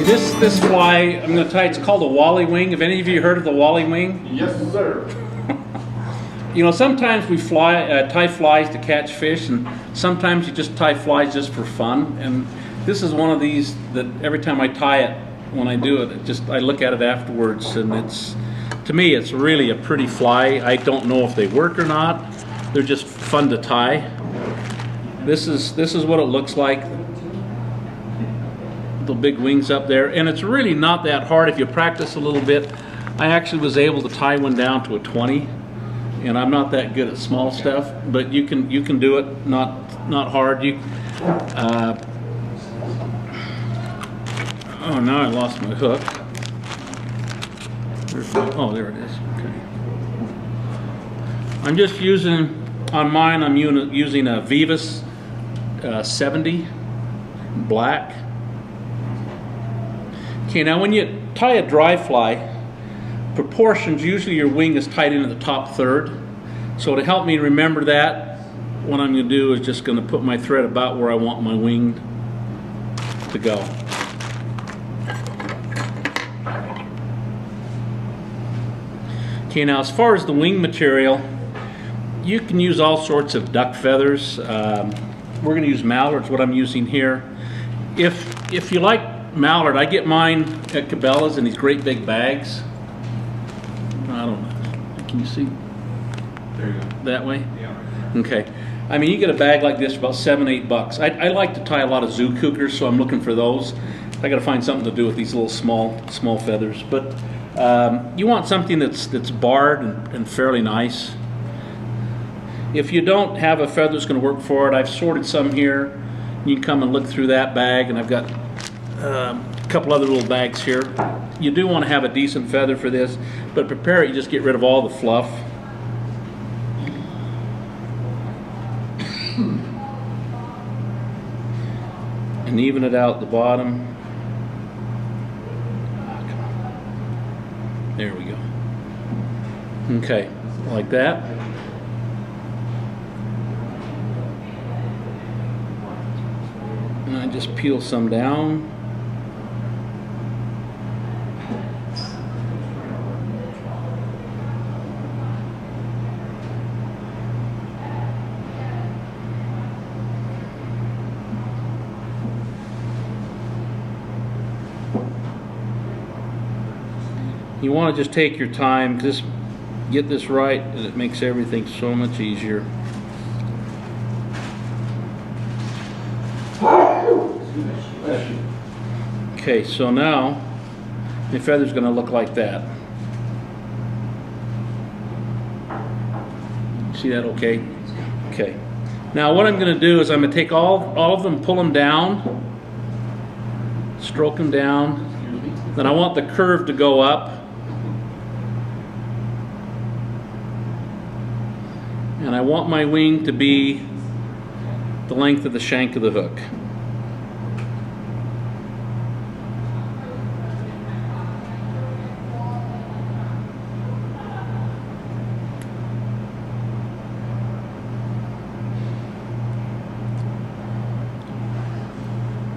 Okay, this fly, I'm going to tell you, it's called a Wally Wing. Have any of you heard of the Wally Wing? Yes, sir. You know, sometimes we tie flies to catch fish, and sometimes you just tie flies just for fun. And this is one of these that every time I tie it, when I do it, I look at it afterwards, and to me, it's really a pretty fly. I don't know if they work or not. They're just fun to tie. This is what it looks like. The big wings up there, and it's really not that hard if you practice a little bit. I actually was able to tie one down to a 20, and I'm not that good at small stuff, but you can do it. Not hard. Oh, now I lost my hook. Oh, there it is. Okay. I'm just using on mine. I'm using a Vivas 70 black. Okay, now when you tie a dry fly, proportions, usually your wing is tied in at the top third. So to help me remember that, what I'm going to do is just going to put my thread about where I want my wing to go. Okay, now as far as the wing material, you can use all sorts of duck feathers. We're going to use mallards, what I'm using here. If you like mallard, I get mine at Cabela's in these great big bags. I don't know. Can you see? There you go. That way? Yeah. Okay. I mean, you get a bag like this for about $7-8. I like to tie a lot of zoo cougars, so I'm looking for those. I got to find something to do with these little small feathers. But you want something that's barred and fairly nice. If you don't have a feather that's going to work for it, I've sorted some here. You can come and look through that bag, and I've got a couple other little bags here. You do want to have a decent feather for this, but prepare it, you just get rid of all the fluff. And even it out the bottom. Oh, come on. There we go. Okay, like that. And I just peel some down. You want to just take your time, just get this right, and it makes everything so much easier. Okay, so now the feather's going to look like that. See that okay? Okay. Now what I'm going to do is I'm going to take all of them, pull them down, stroke them down. Then I want the curve to go up. And I want my wing to be the length of the shank of the hook.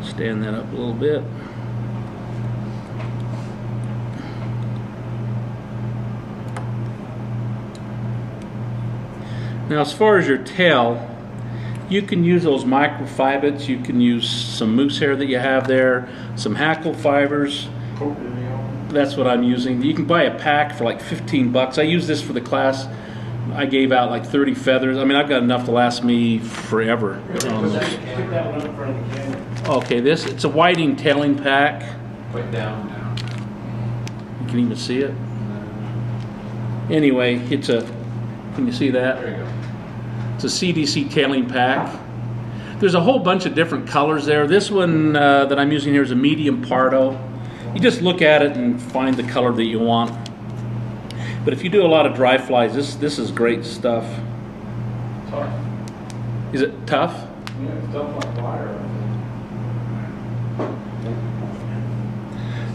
Stand that up a little bit. Now as far as your tail, you can use those microfibers, you can use some moose hair that you have there, some hackle fibers. That's what I'm using. You can buy a pack for like $15. I use this for the class. I gave out like 30 feathers. I mean, I've got enough to last me forever. Okay, it's a whiting tailing pack. Put down. You can even see it. Anyway, can you see that? There you go. It's a CDC tailing pack. There's a whole bunch of different colors there. This one that I'm using here is a medium Pardo. You just look at it and find the color that you want. But if you do a lot of dry flies, this is great stuff. Tough. Is it tough? Yeah, it's tough like wire.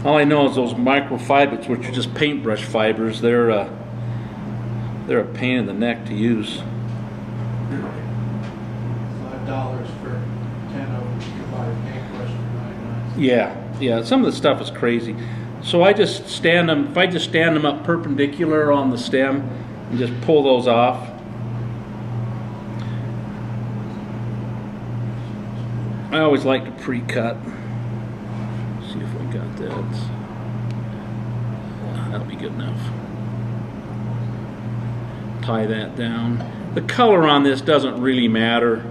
All I know is those microfibers, which are just paintbrush fibers, they're a pain in the neck to use. $5 for 10 of them. You can buy a paintbrush for $99. Yeah. Yeah, some of the stuff is crazy. So I just stand them, if I just stand them up perpendicular on the stem and just pull those off. I always like to pre-cut. See if we got that. That'll be good enough. Tie that down. The color on this doesn't really matter.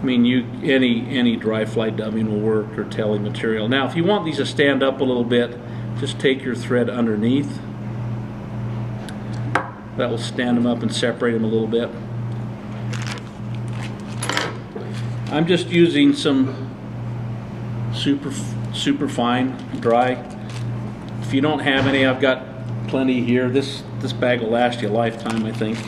I mean, any dry fly dubbing will work, or telly material. Now, if you want these to stand up a little bit, just take your thread underneath. That will stand them up and separate them a little bit. I'm just using some super fine dry. If you don't have any, I've got plenty here. This bag will last you a lifetime, I think.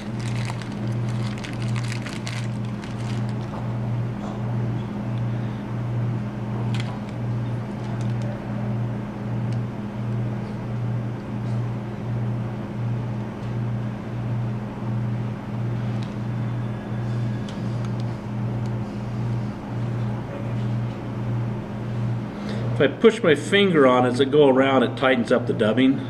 If I push my finger on it as I go around, it tightens up the dubbing.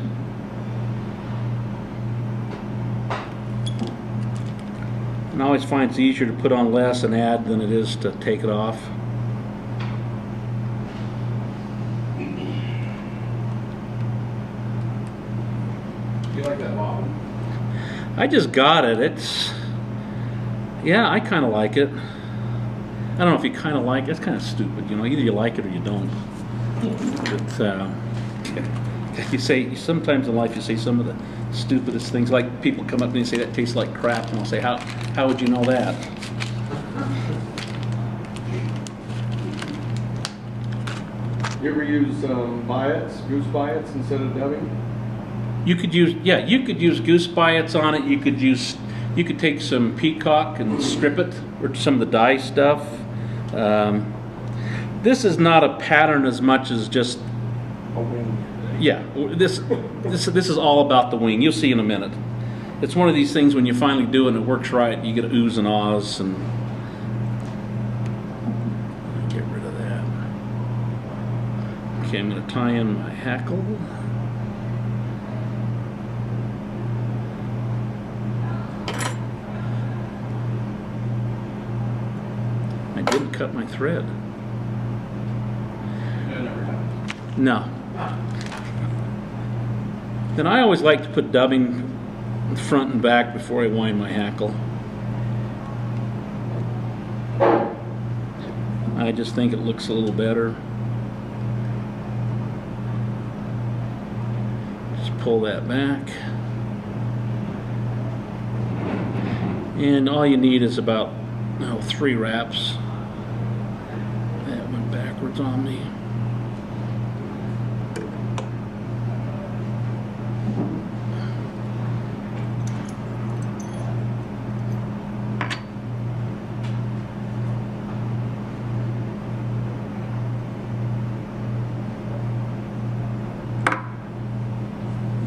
And I always find it's easier to put on less and add than it is to take it off. You like that bottom? I just got it. Yeah, I kind of like it. I don't know if you kind of like it. It's kind of stupid, you know. Either you like it or you don't. But you say, sometimes in life you say some of the stupidest things. Like people come up to me and say that tastes like crap, and I'll say, how would you know that? You ever use biots, goose biots instead of dubbing? You could use, yeah, you could use goose biots on it. You could take some peacock and strip it, or some of the dye stuff. This is not a pattern as much as just A wing. yeah. This is all about the wing. You'll see in a minute. It's one of these things when you finally do it and it works right, you get oohs and ahs and get rid of that. Okay, I'm going to tie in my hackle. I didn't cut my thread. No, never done. No. Then I always like to put dubbing front and back before I wind my hackle. I just think it looks a little better. Just pull that back. And all you need is about 3 wraps. That went backwards on me.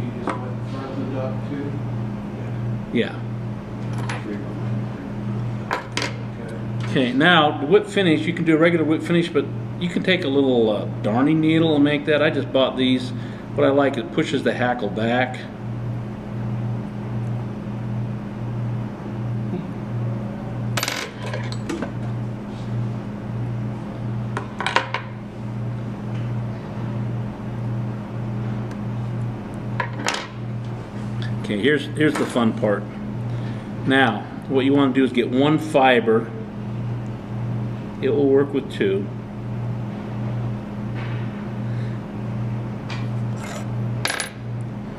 You just went in front of the duck too? Yeah. Okay. Okay, now the whip finish, you can do a regular whip finish, but you can take a little darning needle and make that. I just bought these. What I like, it pushes the hackle back. Okay, here's the fun part. Now, what you want to do is get one fiber. It will work with 2.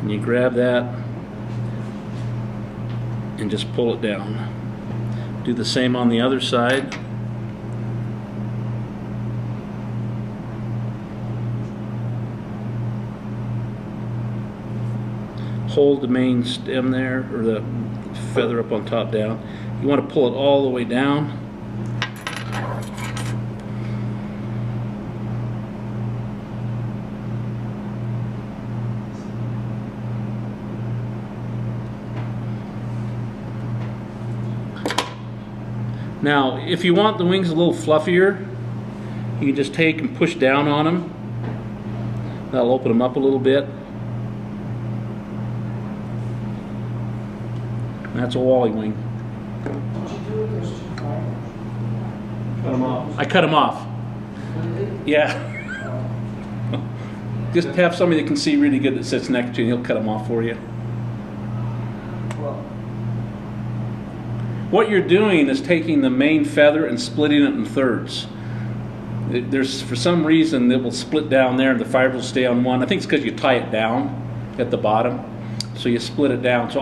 And you grab that and just pull it down. Do the same on the other side. Hold the main stem there, or the feather up on top down. You want to pull it all the way down. Now, if you want the wings a little fluffier, you can just take and push down on them That'll open them up a little bit. And that's a Wally Wing. Cut them off. I cut them off. Yeah. Just have somebody that can see really good that sits next to you, and he'll cut them off for you. What you're doing is taking the main feather and splitting it in thirds. There's, for some reason, it will split down there and the fiber will stay on one. I think it's because you tie it down at the bottom. So you split it down. So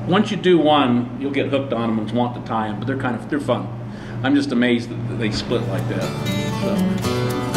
once you do one, you'll get hooked on them and want to tie them, but they're fun. I'm just amazed that they split like that. So.